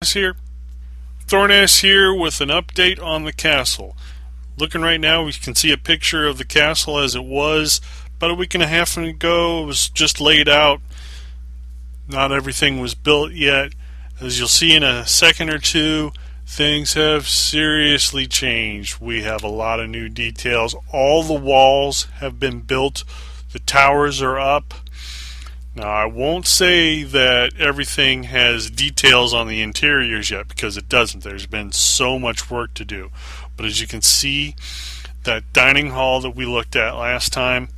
Thornass here. Thornass here with an update on the castle. Looking right now, we can see a picture of the castle as it was about a week and a half ago. It was just laid out. Not everything was built yet. As you'll see in a second or two, things have seriously changed. We have a lot of new details. All the walls have been built. The towers are up. Now, I won't say that everything has details on the interiors yet, because it doesn't. There's been so much work to do. But as you can see, that dining hall that we looked at last time,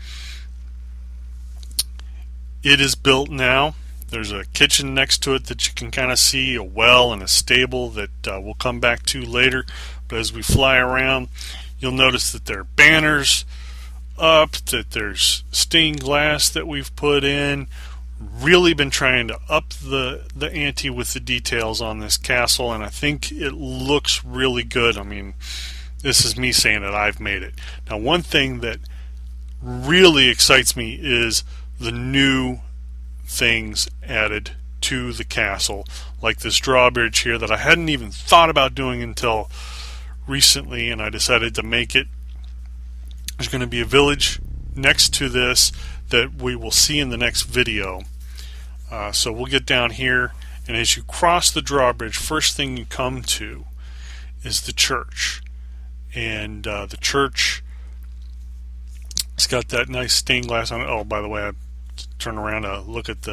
it is built now. There's a kitchen next to it that you can kind of see, a well and a stable that we'll come back to later. But as we fly around, you'll notice that there are banners up, that there's stained glass that we've put in. Really been trying to up the ante with the details on this castle, and I think it looks really good. I mean, this is me saying that I've made it. Now, one thing that really excites me is the new things added to the castle, like this drawbridge here that I hadn't even thought about doing until recently, and I decided to make it. There's going to be a village next to this that we will see in the next video. So we'll get down here, and as you cross the drawbridge, first thing you come to is the church. And the church, it's got that nice stained glass on it. Oh, by the way, I turn around to look at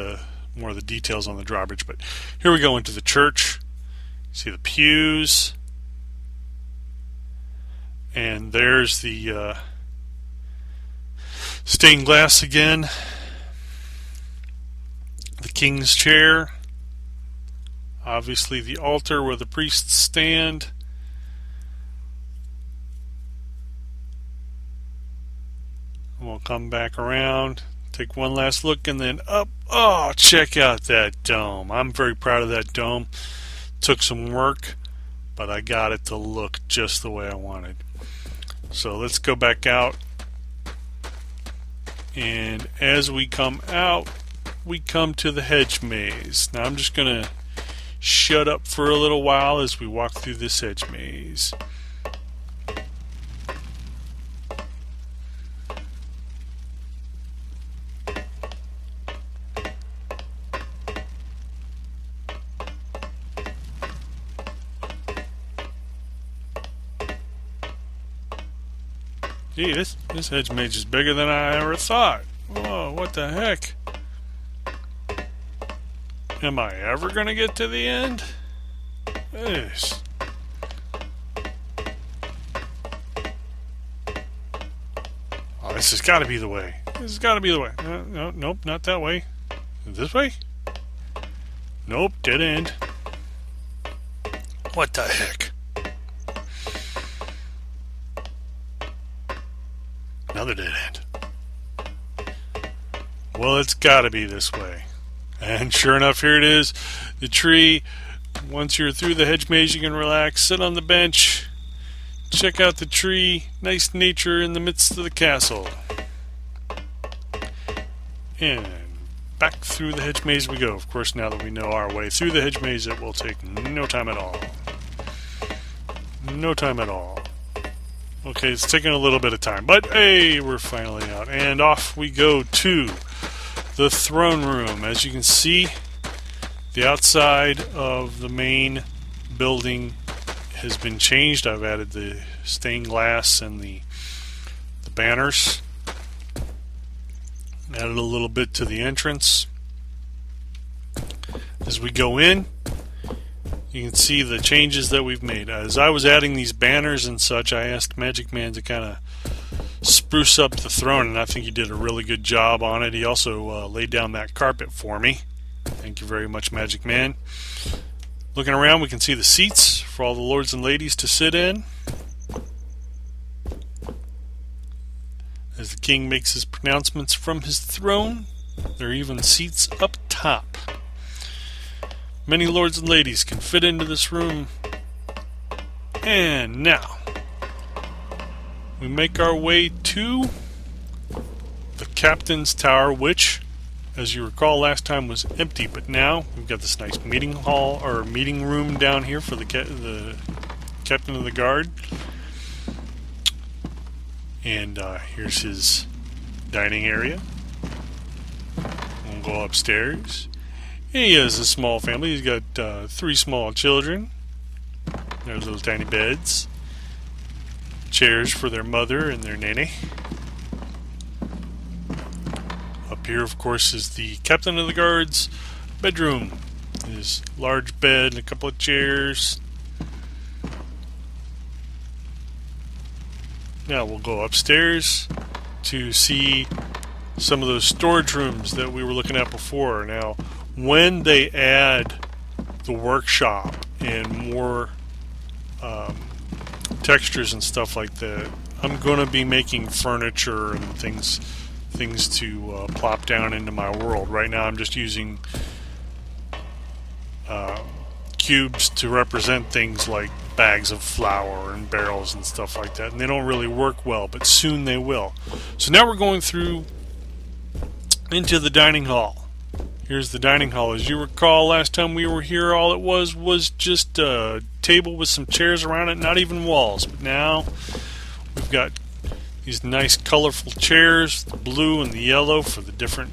more of the details on the drawbridge. But here we go into the church. See the pews, and there's the stained glass again. The king's chair. Obviously the altar where the priests stand. We'll come back around, take one last look, and then up. Oh, check out that dome. I'm very proud of that dome. Took some work, but I got it to look just the way I wanted. So let's go back out. And as we come out, we come to the hedge maze. Now I'm just going to shut up for a little while as we walk through this hedge maze. Gee, this hedge maze is bigger than I ever thought. Whoa, what the heck? Am I ever going to get to the end? Yes. Oh, this has got to be the way. This has got to be the way. No, nope, not that way. This way? Nope, dead end. What the heck? Another dead end. Well, it's got to be this way. And sure enough, here it is. The tree. Once you're through the hedge maze, you can relax, sit on the bench, check out the tree. Nice nature in the midst of the castle. And back through the hedge maze we go. Of course, now that we know our way through the hedge maze, it will take no time at all. No time at all. Okay, it's taking a little bit of time, but hey, we're finally out. And off we go to the throne room. As you can see, the outside of the main building has been changed. I've added the stained glass and the banners. Added a little bit to the entrance. As we go in, you can see the changes that we've made. As I was adding these banners and such, I asked Magic Man to kind of spruce up the throne, and I think he did a really good job on it. He also laid down that carpet for me. Thank you very much, Magic Man. Looking around, we can see the seats for all the lords and ladies to sit in. As the king makes his pronouncements from his throne, there are even seats up top. Many lords and ladies can fit into this room. And now, we make our way to the captain's tower, which, as you recall, last time was empty, but now we've got this nice meeting hall or meeting room down here for the captain of the guard. And here's his dining area. We'll go upstairs. He has a small family. He's got 3 small children. There's little tiny beds. Chairs for their mother and their nanny. Up here, of course, is the captain of the guard's bedroom. His large bed and a couple of chairs. Now we'll go upstairs to see some of those storage rooms that we were looking at before. Now, when they add the workshop and more textures and stuff like that, I'm going to be making furniture and things to plop down into my world. Right now I'm just using cubes to represent things like bags of flour and barrels and stuff like that, and they don't really work well, but soon they will. So now we're going through into the dining hall. Here's the dining hall. As you recall, last time we were here, all it was just a table with some chairs around it, not even walls. But now we've got these nice colorful chairs, the blue and the yellow for the different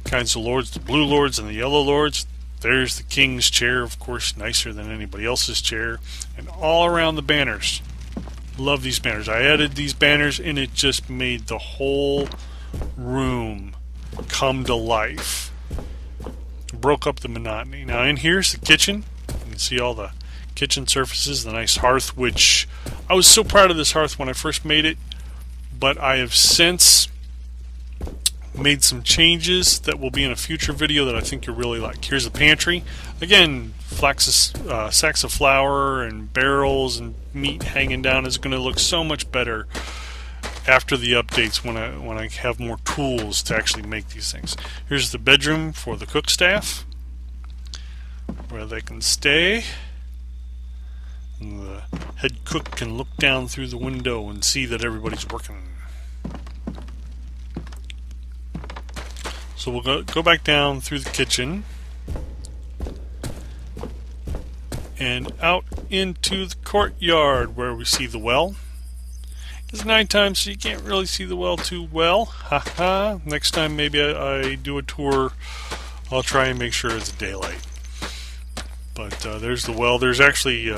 kinds of lords, the blue lords and the yellow lords. There's the king's chair, of course, nicer than anybody else's chair. And all around the banners. Love these banners. I added these banners and it just made the whole room come to life. Broke up the monotony. Now in here's the kitchen. You can see all the kitchen surfaces, the nice hearth, which I was so proud of this hearth when I first made it, but I have since made some changes that will be in a future video that I think you'll really like. Here's the pantry. Again, sacks of flour and barrels and meat hanging down is going to look so much better after the updates when I have more tools to actually make these things. Here's the bedroom for the cook staff, where they can stay. And the head cook can look down through the window and see that everybody's working. So we'll go back down through the kitchen and out into the courtyard where we see the well. It's nighttime, so you can't really see the well too well. Haha. Next time maybe I do a tour, I'll try and make sure it's daylight. But there's the well. There's actually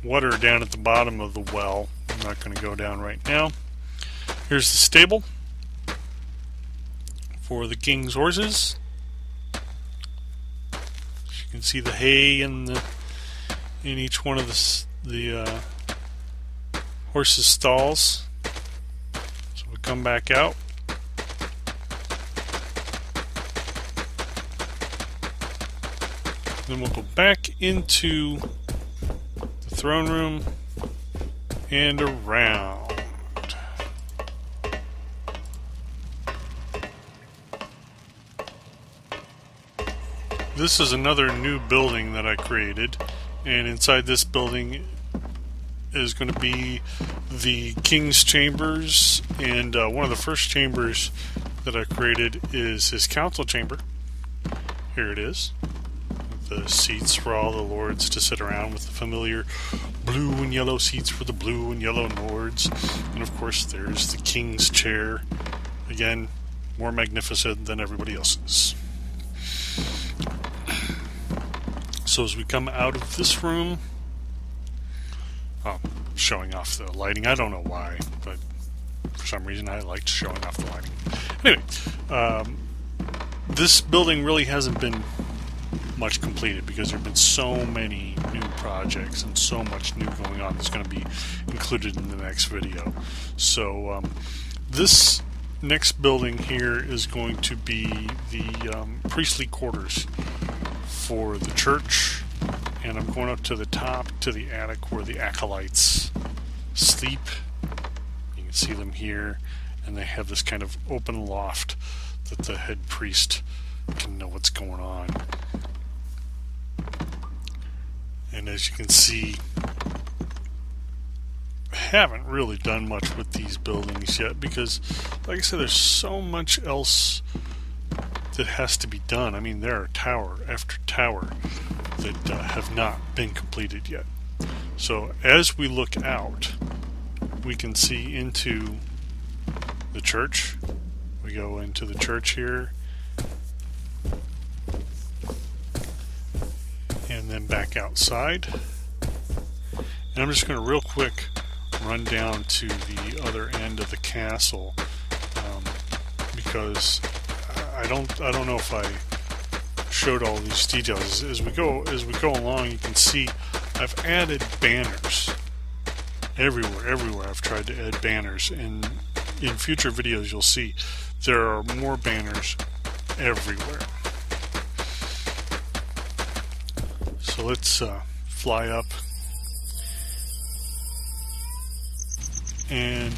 water down at the bottom of the well. I'm not going to go down right now. Here's the stable for the king's horses. You can see the hay in each one of the horses' stalls. So we come back out. Then we'll go back into the throne room and around. This is another new building that I created, and inside this building is going to be the king's chambers, and one of the first chambers that I created is his council chamber. Here it is, with the seats for all the lords to sit around, with the familiar blue and yellow seats for the blue and yellow lords, and of course there's the king's chair, again more magnificent than everybody else's. So as we come out of this room, showing off the lighting. I don't know why, but for some reason I liked showing off the lighting. Anyway, this building really hasn't been much completed because there have been so many new projects and so much new going on that's going to be included in the next video. So this next building here is going to be the priestly quarters for the church, and I'm going up to the top to the attic where the acolytes sleep. You can see them here, and they have this kind of open loft that the head priest can know what's going on. And as you can see, haven't really done much with these buildings yet because, like I said, there's so much else that has to be done. I mean, there are tower after tower that have not been completed yet. So as we look out, we can see into the church. We go into the church here, and then back outside. And I'm just going to real quick run down to the other end of the castle because I don't know if I showed all these details. As we go along, you can see I've added banners everywhere. I've tried to add banners, and in future videos you'll see there are more banners everywhere. So let's fly up, and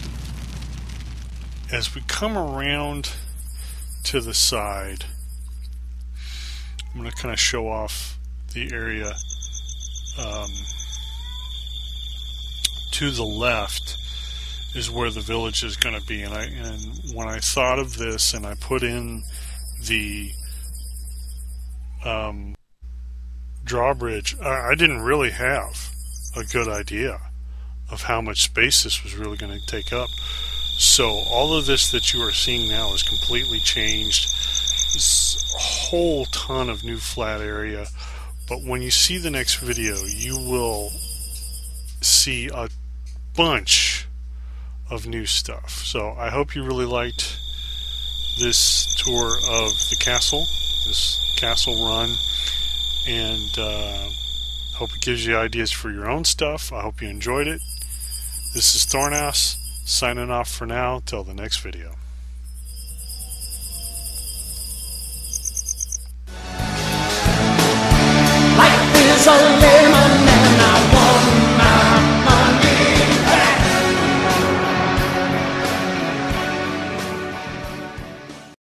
as we come around to the side, I'm going to kind of show off the area to the left is where the village is going to be. And when I thought of this and I put in the drawbridge, I didn't really have a good idea of how much space this was really going to take up. So all of this that you are seeing now is completely changed. This whole ton of new flat area. But when you see the next video, you will see a bunch of new stuff. So I hope you really liked this tour of the castle, this castle run, and hope it gives you ideas for your own stuff. I hope you enjoyed it. This is Thornhouse, signing off for now till the next video. Life is a